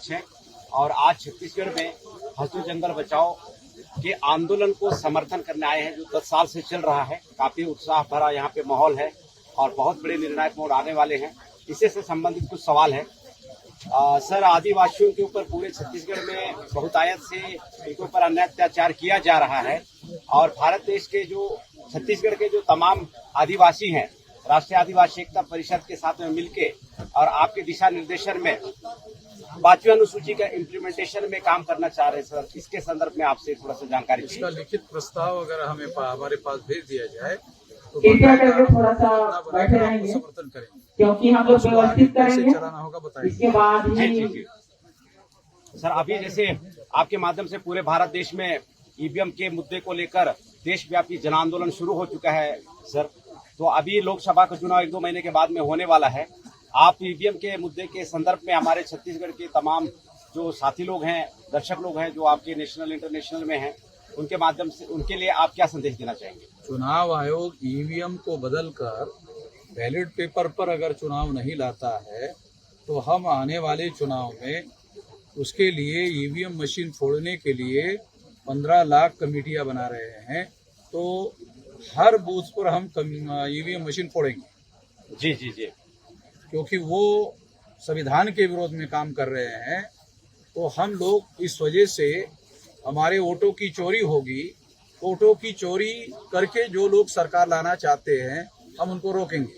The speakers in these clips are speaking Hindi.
हैं और आज छत्तीसगढ़ में हसदेव जंगल बचाओ के आंदोलन को समर्थन करने आए हैं, जो 10 साल से चल रहा है। काफी उत्साह भरा यहाँ पे माहौल है और बहुत बड़े निर्णायक मोड़ आने वाले हैं। इसी से संबंधित कुछ सवाल है। सर, आदिवासियों के ऊपर पूरे छत्तीसगढ़ में बहुतायत से इनके ऊपर अन्याय अत्याचार किया जा रहा है और भारत देश के जो छत्तीसगढ़ के जो तमाम आदिवासी हैं, राष्ट्रीय आदिवासी एकता परिषद के साथ में मिलके और आपके दिशा निर्देशन में 5वीं अनुसूची का इम्प्लीमेंटेशन में काम करना चाह रहे हैं। सर, इसके संदर्भ में आपसे थोड़ा सा जानकारी चाहिए। इसका लिखित प्रस्ताव अगर हमें हमारे पास भेज दिया जाए तो थोड़ा सा बैठे रहेंगे, समर्थन करेंगे, क्योंकि हम लोग व्यवस्थित करेंगे। चलाना होगा बताइए। इसके बाद जी। सर, अभी जैसे आपके माध्यम से पूरे भारत देश में ईवीएम के मुद्दे को लेकर देशव्यापी जन आंदोलन शुरू हो चुका है सर। तो अभी लोकसभा का चुनाव 1-2 महीने के बाद में होने वाला है। आप ईवीएम के मुद्दे के संदर्भ में हमारे छत्तीसगढ़ के तमाम जो साथी लोग हैं, दर्शक लोग हैं, जो आपके नेशनल इंटरनेशनल में हैं, उनके माध्यम से उनके लिए आप क्या संदेश देना चाहेंगे? चुनाव आयोग ईवीएम को बदलकर बैलेट पेपर पर अगर चुनाव नहीं लाता है तो हम आने वाले चुनाव में उसके लिए ईवीएम मशीन फोड़ने के लिए 15 लाख कमेटियां बना रहे हैं। तो हर बूथ पर हम ईवीएम मशीन फोड़ेंगे। जी। क्योंकि वो संविधान के विरोध में काम कर रहे हैं। तो हम लोग इस वजह से हमारे वोटों की चोरी होगी। वोटों की चोरी करके जो लोग सरकार लाना चाहते हैं हम उनको रोकेंगे।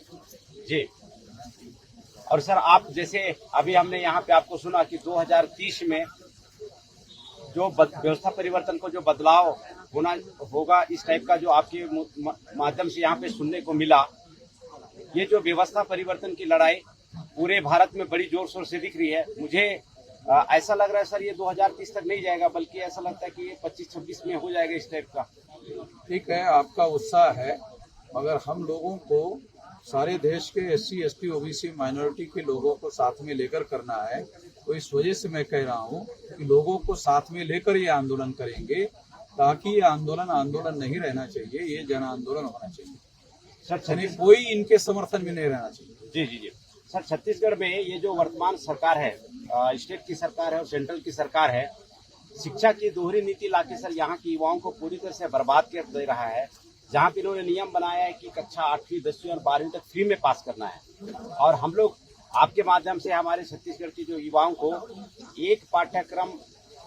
जी। और सर, आप जैसे अभी हमने यहाँ पे आपको सुना कि 2030 में जो व्यवस्था परिवर्तन को जो बदलाव होना होगा, इस टाइप का जो आपके माध्यम से यहाँ पे सुनने को मिला, ये जो व्यवस्था परिवर्तन की लड़ाई पूरे भारत में बड़ी जोर शोर से दिख रही है। मुझे ऐसा लग रहा है सर, ये 2030 तक नहीं जाएगा, बल्कि ऐसा लगता है कि ये 25-26 में हो जाएगा इस टाइप का। ठीक है, आपका उत्साह है, मगर हम लोगों को सारे देश के SC, ST, OBC माइनॉरिटी के लोगों को साथ में लेकर करना है। तो इस वजह से मैं कह रहा हूँ कि लोगों को साथ में लेकर ये आंदोलन करेंगे, ताकि ये आंदोलन नहीं रहना चाहिए, ये जन आंदोलन होना चाहिए सर। कोई इनके समर्थन में नहीं रहना चाहिए। जी। सर, छत्तीसगढ़ में ये जो वर्तमान सरकार है, स्टेट की सरकार है और सेंट्रल की सरकार है, शिक्षा की दोहरी नीति लाके सर यहाँ के युवाओं को पूरी तरह से बर्बाद कर दे रहा है। जहाँ पे इन्होंने नियम बनाया है कि कक्षा 8वीं, 10वीं और 12वीं तक फ्री में पास करना है। और हम लोग आपके माध्यम से हमारे छत्तीसगढ़ के जो युवाओं को एक पाठ्यक्रम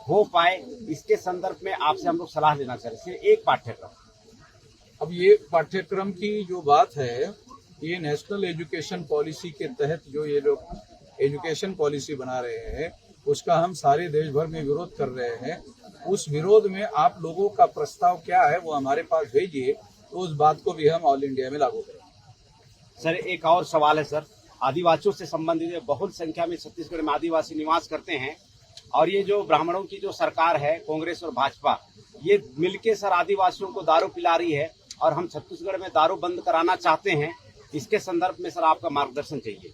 हो पाए, इसके संदर्भ में आपसे हम लोग सलाह लेना चाह रहे हैं। सिर्फ एक पाठ्यक्रम। अब ये पाठ्यक्रम की जो बात है, ये नेशनल एजुकेशन पॉलिसी के तहत जो ये लोग एजुकेशन पॉलिसी बना रहे हैं, उसका हम सारे देश भर में विरोध कर रहे हैं। उस विरोध में आप लोगों का प्रस्ताव क्या है वो हमारे पास भेजिए, तो उस बात को भी हम ऑल इंडिया में लागू करेंगे। सर, एक और सवाल है सर, आदिवासियों से संबंधित है। बहुत संख्या में छत्तीसगढ़ में आदिवासी निवास करते हैं और ये जो ब्राह्मणों की जो सरकार है, कांग्रेस और भाजपा, ये मिलके सर आदिवासियों को दारू पिला रही है और हम छत्तीसगढ़ में दारू बंद कराना चाहते हैं। इसके संदर्भ में सर आपका मार्गदर्शन चाहिए।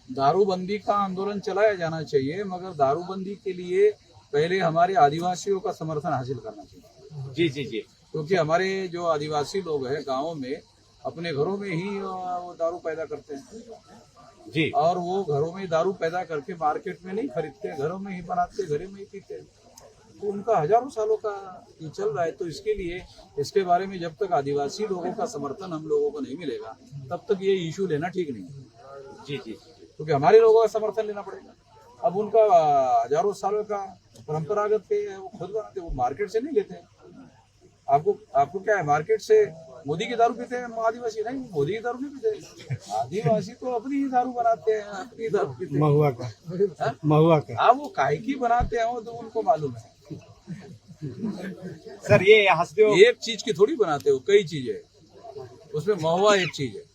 दारूबंदी का आंदोलन चलाया जाना चाहिए, मगर दारूबंदी के लिए पहले हमारे आदिवासियों का समर्थन हासिल करना चाहिए। जी। क्योंकि हमारे जो आदिवासी लोग हैं गाँव में अपने घरों में ही वो दारू पैदा करते हैं जी। और वो घरों में दारू पैदा करके मार्केट में नहीं खरीदते, घरों में ही बनाते, घरों में ही पीते। तो उनका हजारों सालों का ये चल रहा है। तो इसके लिए इसके बारे में जब तक आदिवासी लोगों का समर्थन हम लोगों को नहीं मिलेगा, तब तक ये इशू लेना ठीक नहीं है। जी। क्योंकि हमारे लोगों का समर्थन लेना पड़ेगा। अब उनका हजारों सालों का परंपरागत है, वो खुद बनाते, वो मार्केट से नहीं लेते। आपको क्या है, मार्केट से मोदी की दारू पीते हैं आदिवासी? नहीं, मोदी की दारू नहीं पीते। आदिवासी तो अपनी ही दारू बनाते हैं, अपनी दारू पीते हैं। महुआ का हाँ, वो काहे की बनाते हैं वो तो उनको मालूम है। सर, ये हसदेव एक चीज की थोड़ी बनाते हो, कई चीजें, उसमें महुआ एक चीज है।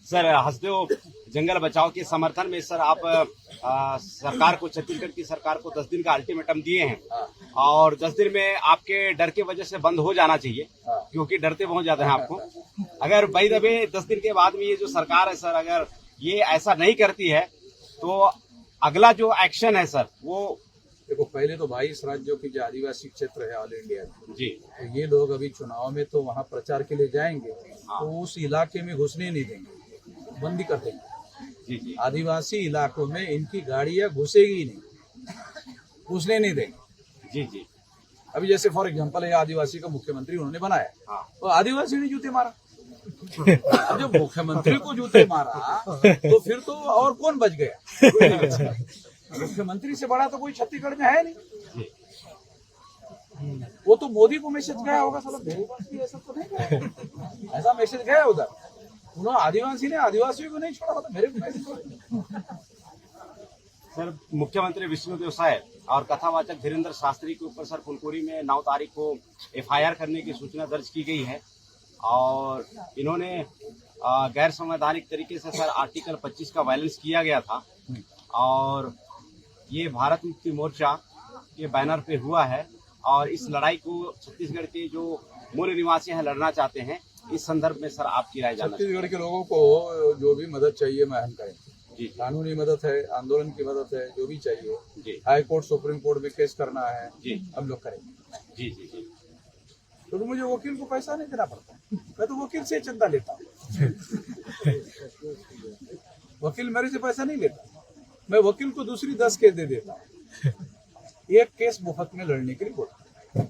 सर, हसदेव जंगल बचाओ के समर्थन में सर आप सरकार को, छत्तीसगढ़ की सरकार को 10 दिन का अल्टीमेटम दिए हैं और 10 दिन में आपके डर के वजह से बंद हो जाना चाहिए, क्योंकि डरते बहुत ज्यादा हैं आपको। अगर बाई द वे 10 दिन के बाद में ये जो सरकार है सर, अगर ये ऐसा नहीं करती है तो अगला जो एक्शन है सर, वो देखो, पहले तो 22 राज्यों की जो आदिवासी क्षेत्र है ऑल इंडिया में जी, तो ये लोग अभी चुनाव में तो वहाँ प्रचार के लिए जाएंगे, तो उस इलाके में घुसने नहीं देंगे, बंदी कर देंगे। जी। आदिवासी इलाकों में इनकी गाड़ियां घुसेगी नहीं। घुसने नहीं देंगे। जी जी। अभी जैसे फॉर एग्जांपल है आदिवासी का मुख्यमंत्री उन्होंने बनाया, हाँ। तो आदिवासी ने जूते मारा। अब जब मुख्यमंत्री को जूते मारा तो फिर तो और कौन बच गया? कोई नहीं बचा। मुख्यमंत्री से बड़ा तो कोई छत्तीसगढ़ में है नहीं। जी। वो तो मोदी को मैसेज गया होगा, साला मेरे पास भी ऐसा तो नहीं गया, ऐसा मैसेज गया उधर। उन्होंने आदिवासी ने आदिवासियों को नहीं छोड़ा, तो मेरे को मैसेज छोड़ा। सर, मुख्यमंत्री विष्णुदेव साय और कथावाचक धीरेन्द्र शास्त्री के ऊपर सर फुलपुरी में 9 तारीख को FIR करने की सूचना दर्ज की गई है और इन्होंने गैर संवैधानिक तरीके से सर आर्टिकल 25 का वायलेंस किया गया था और ये भारत मुक्ति मोर्चा के बैनर पे हुआ है और इस लड़ाई को छत्तीसगढ़ के जो मूल निवासी हैं लड़ना चाहते हैं। इस संदर्भ में सर आपकी राय जानना छत्तीसगढ़ के लोगों को जो भी मदद चाहिए मैं हम करेंगे जी। कानूनी मदद है, आंदोलन की मदद है, जो भी चाहिए जी हाई कोर्ट सुप्रीम कोर्ट में केस करना है जी हम लोग करेंगे। जी जी जी। तो मुझे वकील को पैसा नहीं देना पड़ता, मैं तो वकील से चंदा लेता हूँ। वकील मेरे से पैसा नहीं लेता, मैं वकील को दूसरी 10 केस दे देता हूँ। एक केस मुफ्त में लड़ने के लिए बोलता हूँ।